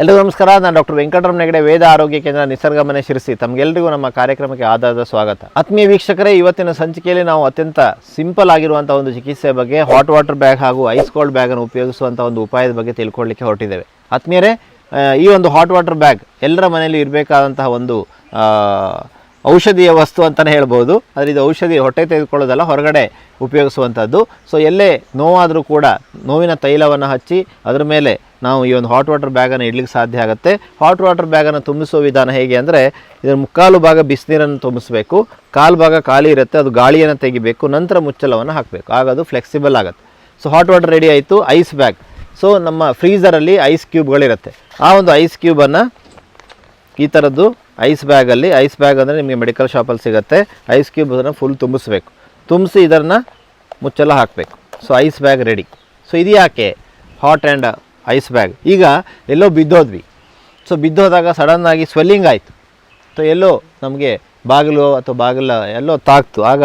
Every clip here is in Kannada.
ಎಲ್ಲರಿಗೂ ನಮಸ್ಕಾರ. ನಾನು ಡಾಕ್ಟರ್ ವೆಂಕಟರಮಣ ಹೆಗಡೆ, ವೇದ ಆರೋಗ್ಯ ಕೇಂದ್ರ, ನಿಸರ್ಗ ಮನೆ, ಶಿರಸಿ. ತಮಗೆಲ್ಲರಿಗೂ ನಮ್ಮ ಕಾರ್ಯಕ್ರಮಕ್ಕೆ ಆಧಾರದ ಸ್ವಾಗತ. ಆತ್ಮೀಯ ವೀಕ್ಷಕರೇ, ಇವತ್ತಿನ ಸಂಚಿಕೆಯಲ್ಲಿ ನಾವು ಅತ್ಯಂತ ಸಿಂಪಲ್ ಆಗಿರುವಂಥ ಒಂದು ಚಿಕಿತ್ಸೆ ಬಗ್ಗೆ, ಹಾಟ್ ವಾಟರ್ ಬ್ಯಾಗ್ ಹಾಗೂ ಐಸ್ ಕೋಲ್ಡ್ ಬ್ಯಾಗನ್ನು ಉಪಯೋಗಿಸುವಂಥ ಒಂದು ಉಪಾಯದ ಬಗ್ಗೆ ತಿಳ್ಕೊಳ್ಳಿಕ್ಕೆ ಹೊರಟಿದ್ದೇವೆ. ಆತ್ಮೀಯರೇ, ಈ ಒಂದು ಹಾಟ್ ವಾಟರ್ ಬ್ಯಾಗ್ ಎಲ್ಲರ ಮನೆಯಲ್ಲಿ ಇರಬೇಕಾದಂತಹ ಒಂದು ಔಷಧಿಯ ವಸ್ತು ಅಂತಲೇ ಹೇಳ್ಬೋದು. ಆದರೆ ಇದು ಔಷಧಿ ಹೊಟ್ಟೆ ತೆಗೆದುಕೊಳ್ಳೋದಲ್ಲ, ಹೊರಗಡೆ ಉಪಯೋಗಿಸುವಂಥದ್ದು. ಸೊ ಎಲ್ಲೇ ನೋವಾದರೂ ಕೂಡ ನೋವಿನ ತೈಲವನ್ನು ಹಚ್ಚಿ ಅದರ ಮೇಲೆ ನಾವು ಈ ಒಂದು ಹಾಟ್ ವಾಟರ್ ಬ್ಯಾಗನ್ನು ಇಡ್ಲಿಕ್ಕೆ ಸಾಧ್ಯ ಆಗುತ್ತೆ. ಹಾಟ್ ವಾಟರ್ ಬ್ಯಾಗನ್ನು ತುಂಬಿಸುವ ವಿಧಾನ ಹೇಗೆ ಅಂದರೆ, ಇದರ ಮುಕ್ಕಾಲು ಭಾಗ ಬಿಸಿನೀರನ್ನು ತುಂಬಿಸಬೇಕು, ಕಾಲು ಭಾಗ ಖಾಲಿ ಇರುತ್ತೆ, ಅದು ಗಾಳಿಯನ್ನು ತೆಗಿಬೇಕು, ನಂತರ ಮುಚ್ಚಳವನ್ನು ಹಾಕಬೇಕು, ಆಗ ಅದು ಫ್ಲೆಕ್ಸಿಬಲ್ ಆಗುತ್ತೆ. ಸೊ ಹಾಟ್ ವಾಟರ್ ರೆಡಿ ಆಯಿತು. ಐಸ್ ಬ್ಯಾಗ್, ಸೊ ನಮ್ಮ ಫ್ರೀಝರಲ್ಲಿ ಐಸ್ ಕ್ಯೂಬ್ಗಳಿರುತ್ತೆ. ಆ ಒಂದು ಐಸ್ ಕ್ಯೂಬನ್ನು ಈ ಥರದ್ದು ಐಸ್ ಬ್ಯಾಗಲ್ಲಿ, ಐಸ್ ಬ್ಯಾಗ್ ಅಂದರೆ ನಿಮಗೆ ಮೆಡಿಕಲ್ ಶಾಪಲ್ಲಿ ಸಿಗುತ್ತೆ, ಐಸ್ ಕ್ಯೂಬನ್ನು ಫುಲ್ ತುಂಬಿಸ್ಬೇಕು. ತುಂಬಿಸಿ ಇದನ್ನು ಮುಚ್ಚಳ ಹಾಕಬೇಕು. So ice bag ready. So ಇದು ಯಾಕೆ ಹಾಟ್ ಆ್ಯಂಡ್ ಐಸ್ ಬ್ಯಾಗ್? ಈಗ ಎಲ್ಲೋ ಬಿದ್ದೋದ್ವಿ. ಸೊ ಬಿದ್ದೋದಾಗ ಸಡನ್ನಾಗಿ ಸ್ವೆಲ್ಲಿಂಗ್ ಆಯಿತು. ಸೊ ಎಲ್ಲೋ ನಮಗೆ ಬಾಗಿಲು ಅಥವಾ ಬಾಗಿಲ ಎಲ್ಲೋ ತಾಕ್ತು, ಆಗ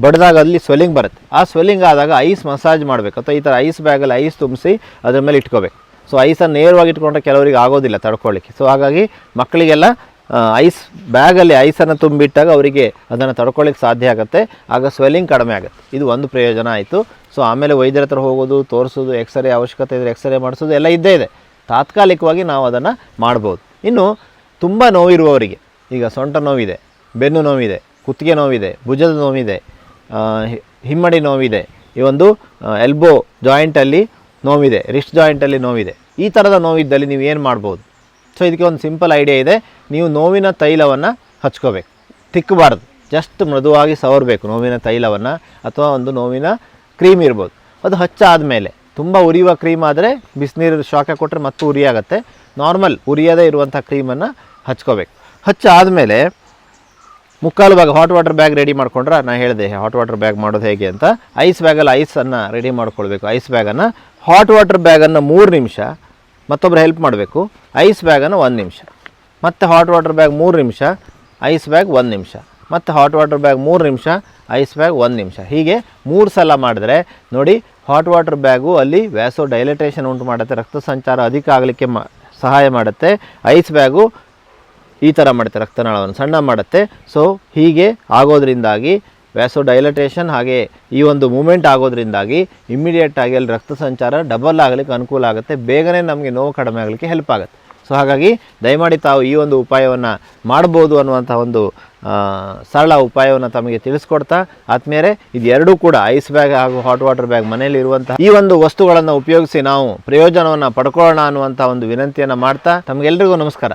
ಬಡ್ದಾಗ ಅಲ್ಲಿ ಸ್ವೆಲ್ಲಿಂಗ್ ಬರುತ್ತೆ. ಆ ಸ್ವೆಲ್ಲಿಂಗ್ ಆದಾಗ ಐಸ್ ಮಸಾಜ್ ಮಾಡಬೇಕು, ಅಥವಾ ಈ ಥರ ಐಸ್ ಬ್ಯಾಗಲ್ಲಿ ಐಸ್ ತುಂಬಿಸಿ ಅದರ ಮೇಲೆ ಇಟ್ಕೋಬೇಕು. ಸೊ ಐಸನ್ನು ನೇರವಾಗಿ ಇಟ್ಕೊಂಡ್ರೆ ಕೆಲವರಿಗೆ ಆಗೋದಿಲ್ಲ ತಡ್ಕೊಳ್ಳಿಕ್ಕೆ. ಸೊ ಹಾಗಾಗಿ ಮಕ್ಕಳಿಗೆಲ್ಲ ಐಸ್ ಬ್ಯಾಗಲ್ಲಿ ಐಸನ್ನು ತುಂಬಿಟ್ಟಾಗ ಅವರಿಗೆ ಅದನ್ನು ತಡ್ಕೊಳ್ಳಿಕ್ಕೆ ಸಾಧ್ಯ ಆಗುತ್ತೆ, ಆಗ ಸ್ವೆಲ್ಲಿಂಗ್ ಕಡಿಮೆ ಆಗುತ್ತೆ. ಇದು ಒಂದು ಪ್ರಯೋಜನ ಆಯಿತು. ಸೊ ಆಮೇಲೆ ವೈದ್ಯರ ಹತ್ರ ಹೋಗೋದು, ತೋರಿಸೋದು, ಎಕ್ಸ್ರೇ ಅವಶ್ಯಕತೆ ಇದ್ದರೆ ಎಕ್ಸ್ರೇ ಮಾಡಿಸೋದು ಎಲ್ಲ ಇದ್ದೇ ಇದೆ. ತಾತ್ಕಾಲಿಕವಾಗಿ ನಾವು ಅದನ್ನು ಮಾಡ್ಬೋದು. ಇನ್ನು ತುಂಬ ನೋವಿರುವವರಿಗೆ, ಈಗ ಸೊಂಟ ನೋವಿದೆ, ಬೆನ್ನು ನೋವಿದೆ, ಕುತ್ತಿಗೆ ನೋವಿದೆ, ಭುಜದ ನೋವಿದೆ, ಹಿಮ್ಮಡಿ ನೋವಿದೆ, ಈ ಒಂದು ಎಲ್ಬೋ ಜಾಯಿಂಟಲ್ಲಿ ನೋವಿದೆ, ರಿಸ್ಟ್ ಜಾಯಿಂಟಲ್ಲಿ ನೋವಿದೆ, ಈ ಥರದ ನೋವಿದ್ದಲ್ಲಿ ನೀವು ಏನು ಮಾಡ್ಬೋದು? ಸೊ ಇದಕ್ಕೆ ಒಂದು ಸಿಂಪಲ್ ಐಡಿಯಾ ಇದೆ. ನೀವು ನೋವಿನ ತೈಲವನ್ನು ಹಚ್ಕೋಬೇಕು, ತಿಕ್ಕಬಾರ್ದು, ಜಸ್ಟ್ ಮೃದುವಾಗಿ ಸವರಬೇಕು ನೋವಿನ ತೈಲವನ್ನು, ಅಥವಾ ಒಂದು ನೋವಿನ ಕ್ರೀಮ್ ಇರ್ಬೋದು. ಅದು ಹಚ್ಚಾದಮೇಲೆ, ತುಂಬ ಉರಿಯುವ ಕ್ರೀಮ್ ಆದರೆ ಬಿಸಿನೀರು ಶಾಖ ಕೊಟ್ಟರೆ ಮತ್ತೆ ಉರಿಯಾಗುತ್ತೆ. ನಾರ್ಮಲ್ ಉರಿಯದೇ ಇರುವಂಥ ಕ್ರೀಮನ್ನು ಹಚ್ಕೋಬೇಕು. ಹಚ್ಚಾದಮೇಲೆ ಮುಕ್ಕಾಲು ಭಾಗ ಹಾಟ್ ವಾಟರ್ ಬ್ಯಾಗ್ ರೆಡಿ ಮಾಡ್ಕೊಂಡ್ರೆ, ನಾನು ಹೇಳಿದೆ ಹಾಟ್ ವಾಟರ್ ಬ್ಯಾಗ್ ಮಾಡೋದು ಹೇಗೆ ಅಂತ. ಐಸ್ ಬ್ಯಾಗಲ್ಲಿ ಐಸನ್ನು ರೆಡಿ ಮಾಡ್ಕೊಳ್ಬೇಕು. ಐಸ್ ಬ್ಯಾಗನ್ನು, ಹಾಟ್ ವಾಟರ್ ಬ್ಯಾಗನ್ನು 3 ನಿಮಿಷ, ಮತ್ತೊಬ್ಬರು ಹೆಲ್ಪ್ ಮಾಡಬೇಕು. ಐಸ್ ಬ್ಯಾಗನ್ನು 1 ನಿಮಿಷ, ಮತ್ತು ಹಾಟ್ ವಾಟರ್ ಬ್ಯಾಗ್ 3 ನಿಮಿಷ, ಐಸ್ ಬ್ಯಾಗ್ 1 ನಿಮಿಷ, ಮತ್ತು ಹಾಟ್ ವಾಟರ್ ಬ್ಯಾಗ್ 3 ನಿಮಿಷ, ಐಸ್ ಬ್ಯಾಗ್ 1 ನಿಮಿಷ. ಹೀಗೆ 3 ಸಲ ಮಾಡಿದ್ರೆ ನೋಡಿ, ಹಾಟ್ ವಾಟರ್ ಬ್ಯಾಗು ಅಲ್ಲಿ ವ್ಯಾಸೋ ಡೈಲಟೇಷನ್ ಉಂಟು ಮಾಡುತ್ತೆ, ರಕ್ತ ಸಂಚಾರ ಅಧಿಕ ಆಗಲಿಕ್ಕೆ ಸಹಾಯ ಮಾಡುತ್ತೆ. ಐಸ್ ಬ್ಯಾಗು ಈ ಥರ ಮಾಡುತ್ತೆ, ರಕ್ತನಾಳವನ್ನು ಸಣ್ಣ ಮಾಡುತ್ತೆ. ಸೊ ಹೀಗೆ ಆಗೋದ್ರಿಂದಾಗಿ ವ್ಯಾಸೋ ಡೈಲಟೇಷನ್ ಹಾಗೆ ಈ ಒಂದು ಮೂಮೆಂಟ್ ಆಗೋದ್ರಿಂದಾಗಿ ಇಮ್ಮಿಡಿಯೇಟಾಗಿ ಅಲ್ಲಿ ರಕ್ತ ಸಂಚಾರ ಡಬಲ್ ಆಗಲಿಕ್ಕೆ ಅನುಕೂಲ ಆಗುತ್ತೆ, ಬೇಗನೆ ನಮಗೆ ನೋವು ಕಡಿಮೆ ಆಗಲಿಕ್ಕೆ ಹೆಲ್ಪ್ ಆಗುತ್ತೆ. ಸೊ ಹಾಗಾಗಿ ದಯಮಾಡಿ ತಾವು ಈ ಒಂದು ಉಪಾಯವನ್ನು ಮಾಡ್ಬೋದು ಅನ್ನುವಂಥ ಒಂದು ಸರಳ ಉಪಾಯವನ್ನು ತಮಗೆ ತಿಳಿಸ್ಕೊಡ್ತಾ, ಆದ್ಮೇಲೆ ಇದು ಎರಡೂ ಕೂಡ ಐಸ್ ಬ್ಯಾಗ್ ಹಾಗೂ ಹಾಟ್ ವಾಟರ್ ಬ್ಯಾಗ್ ಮನೆಯಲ್ಲಿ ಇರುವಂಥ ಈ ಒಂದು ವಸ್ತುಗಳನ್ನು ಉಪಯೋಗಿಸಿ ನಾವು ಪ್ರಯೋಜನವನ್ನು ಪಡ್ಕೊಳ್ಳೋಣ ಅನ್ನುವಂಥ ಒಂದು ವಿನಂತಿಯನ್ನು ಮಾಡ್ತಾ, ತಮಗೆಲ್ಲರಿಗೂ ನಮಸ್ಕಾರ.